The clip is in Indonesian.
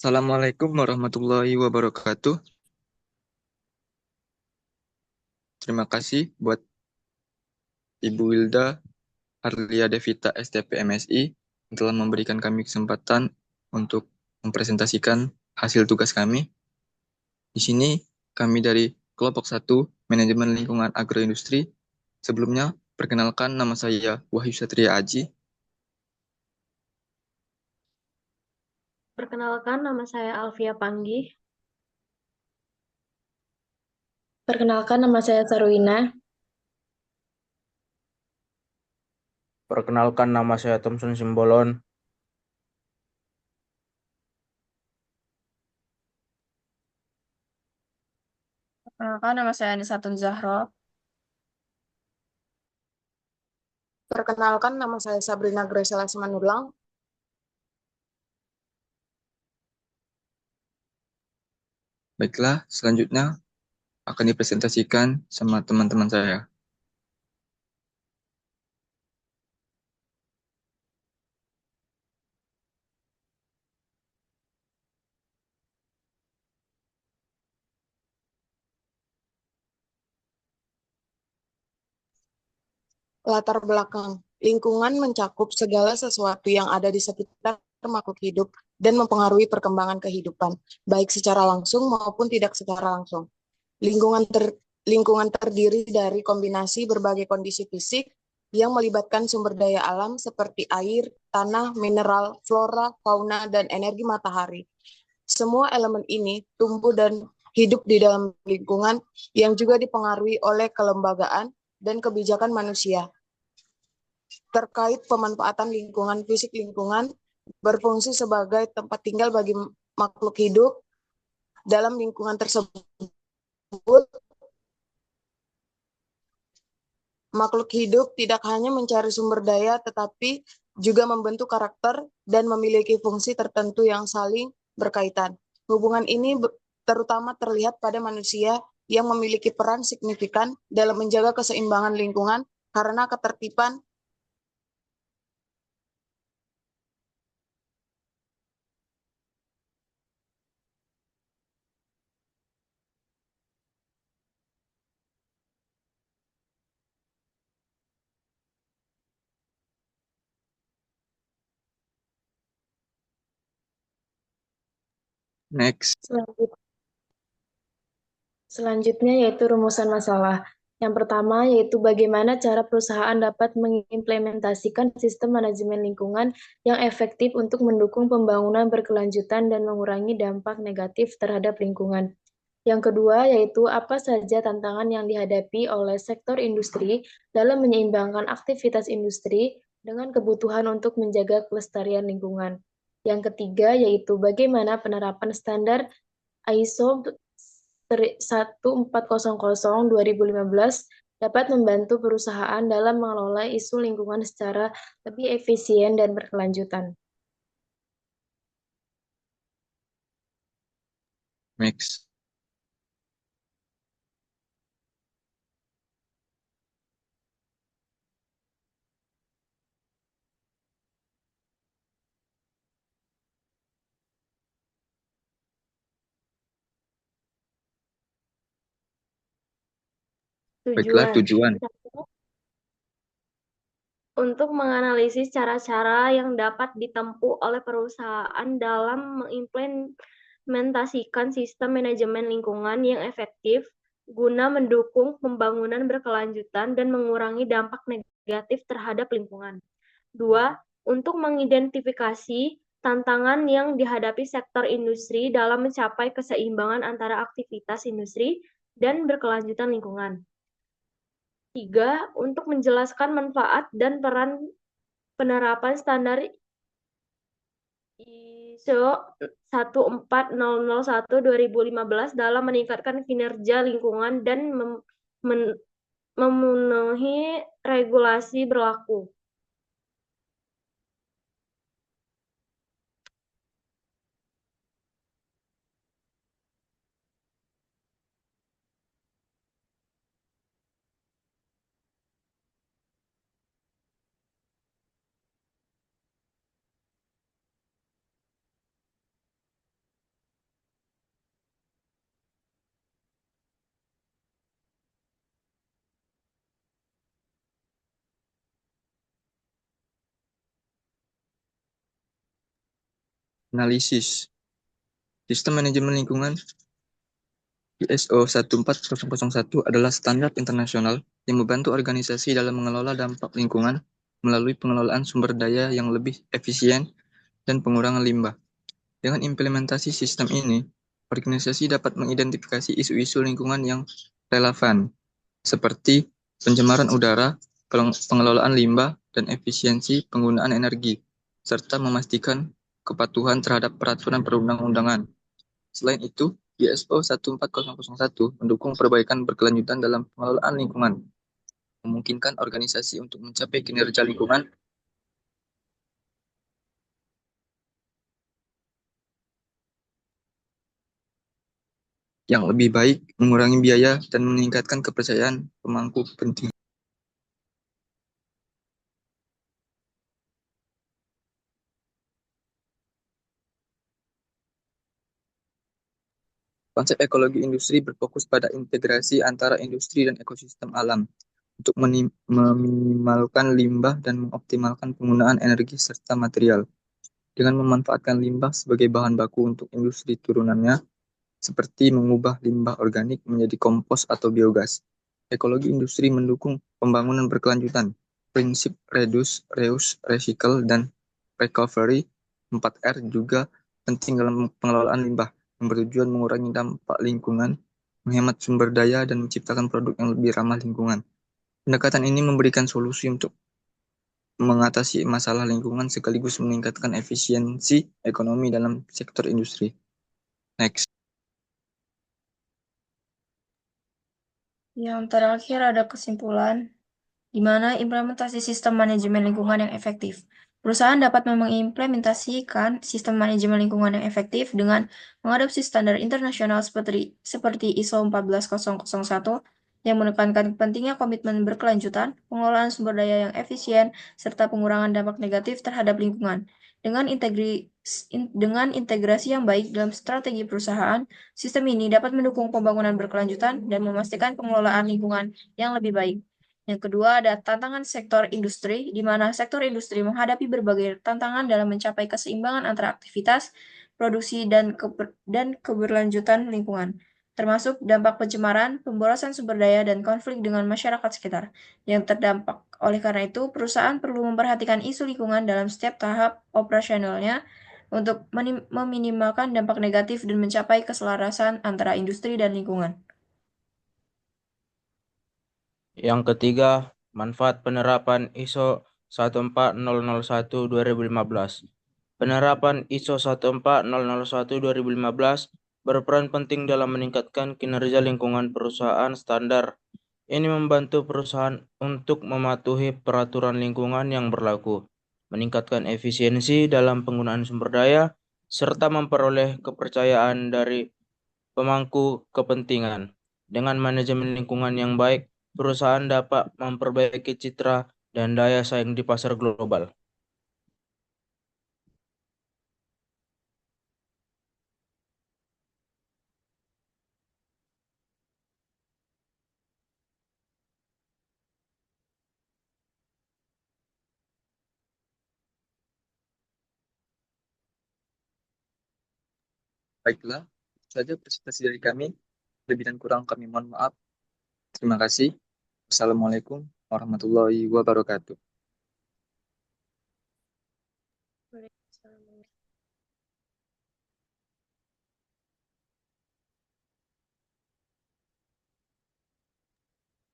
Assalamualaikum warahmatullahi wabarakatuh. Terima kasih buat Ibu Wilda Arlia Devita STP MSI yang telah memberikan kami kesempatan untuk mempresentasikan hasil tugas kami. Di sini kami dari kelompok 1 Manajemen Lingkungan Agroindustri. Sebelumnya, perkenalkan nama saya Wahyu Satria Aji. Perkenalkan, nama saya Alvia Panggih. Perkenalkan, nama saya Sarwina. Perkenalkan, nama saya Thompson Simbolon. Perkenalkan, nama saya Anisatun Zahro. Perkenalkan, nama saya Sabrina Graciela Simanurlang. Baiklah, selanjutnya akan dipresentasikan sama teman-teman saya. Latar belakang. Lingkungan mencakup segala sesuatu yang ada di sekitar makhluk hidup dan mempengaruhi perkembangan kehidupan, baik secara langsung maupun tidak secara langsung. Lingkungan terdiri dari kombinasi berbagai kondisi fisik yang melibatkan sumber daya alam seperti air, tanah, mineral, flora, fauna, dan energi matahari. Semua elemen ini tumbuh dan hidup di dalam lingkungan yang juga dipengaruhi oleh kelembagaan dan kebijakan manusia. Terkait pemanfaatan lingkungan, fisik lingkungan berfungsi sebagai tempat tinggal bagi makhluk hidup. Dalam lingkungan tersebut, makhluk hidup tidak hanya mencari sumber daya, tetapi juga membentuk karakter dan memiliki fungsi tertentu yang saling berkaitan. Hubungan ini terutama terlihat pada manusia yang memiliki peran signifikan dalam menjaga keseimbangan lingkungan karena ketertiban. Next. Selanjutnya yaitu rumusan masalah. Yang pertama yaitu bagaimana cara perusahaan dapat mengimplementasikan sistem manajemen lingkungan yang efektif untuk mendukung pembangunan berkelanjutan dan mengurangi dampak negatif terhadap lingkungan. Yang kedua yaitu apa saja tantangan yang dihadapi oleh sektor industri dalam menyeimbangkan aktivitas industri dengan kebutuhan untuk menjaga kelestarian lingkungan. Yang ketiga yaitu bagaimana penerapan standar ISO 1400/2015 dapat membantu perusahaan dalam mengelola isu lingkungan secara lebih efisien dan berkelanjutan. Next. Baiklah, tujuan. Untuk menganalisis cara-cara yang dapat ditempuh oleh perusahaan dalam mengimplementasikan sistem manajemen lingkungan yang efektif guna mendukung pembangunan berkelanjutan dan mengurangi dampak negatif terhadap lingkungan. 2. Untuk mengidentifikasi tantangan yang dihadapi sektor industri dalam mencapai keseimbangan antara aktivitas industri dan berkelanjutan lingkungan. 3. Untuk menjelaskan manfaat dan peran penerapan standar ISO 14001/2015 dalam meningkatkan kinerja lingkungan dan memenuhi regulasi berlaku. Analisis. Sistem manajemen lingkungan ISO 14001 adalah standar internasional yang membantu organisasi dalam mengelola dampak lingkungan melalui pengelolaan sumber daya yang lebih efisien dan pengurangan limbah. Dengan implementasi sistem ini, organisasi dapat mengidentifikasi isu-isu lingkungan yang relevan, seperti pencemaran udara, pengelolaan limbah, dan efisiensi penggunaan energi, serta memastikan kepatuhan terhadap peraturan perundang-undangan. Selain itu, ISO 14001 mendukung perbaikan berkelanjutan dalam pengelolaan lingkungan, memungkinkan organisasi untuk mencapai kinerja lingkungan yang lebih baik, mengurangi biaya, dan meningkatkan kepercayaan pemangku kepentingan. Konsep ekologi industri berfokus pada integrasi antara industri dan ekosistem alam untuk meminimalkan limbah dan mengoptimalkan penggunaan energi serta material. Dengan memanfaatkan limbah sebagai bahan baku untuk industri turunannya, seperti mengubah limbah organik menjadi kompos atau biogas. Ekologi industri mendukung pembangunan berkelanjutan. Prinsip reduce, reuse, recycle, dan recovery 4R juga penting dalam pengelolaan limbah, yang bertujuan mengurangi dampak lingkungan, menghemat sumber daya, dan menciptakan produk yang lebih ramah lingkungan. Pendekatan ini memberikan solusi untuk mengatasi masalah lingkungan sekaligus meningkatkan efisiensi ekonomi dalam sektor industri. Next. Yang terakhir ada kesimpulan, di mana implementasi sistem manajemen lingkungan yang efektif. Perusahaan dapat mengimplementasikan sistem manajemen lingkungan yang efektif dengan mengadopsi standar internasional seperti ISO 14001 yang menekankan pentingnya komitmen berkelanjutan, pengelolaan sumber daya yang efisien, serta pengurangan dampak negatif terhadap lingkungan. Dengan integrasi yang baik dalam strategi perusahaan, sistem ini dapat mendukung pembangunan berkelanjutan dan memastikan pengelolaan lingkungan yang lebih baik. Yang kedua ada tantangan sektor industri, di mana sektor industri menghadapi berbagai tantangan dalam mencapai keseimbangan antara aktivitas, produksi, dan keberlanjutan lingkungan, termasuk dampak pencemaran, pemborosan sumber daya, dan konflik dengan masyarakat sekitar yang terdampak. Oleh karena itu, perusahaan perlu memperhatikan isu lingkungan dalam setiap tahap operasionalnya untuk meminimalkan dampak negatif dan mencapai keselarasan antara industri dan lingkungan. Yang ketiga, manfaat penerapan ISO 14001-2015. Penerapan ISO 14001-2015 berperan penting dalam meningkatkan kinerja lingkungan perusahaan standar. Ini membantu perusahaan untuk mematuhi peraturan lingkungan yang berlaku, meningkatkan efisiensi dalam penggunaan sumber daya, serta memperoleh kepercayaan dari pemangku kepentingan. Dengan manajemen lingkungan yang baik, perusahaan dapat memperbaiki citra dan daya saing di pasar global. Baiklah, itu saja presentasi dari kami. Lebih dan kurang kami mohon maaf. Terima kasih. Wassalamualaikum warahmatullahi wabarakatuh.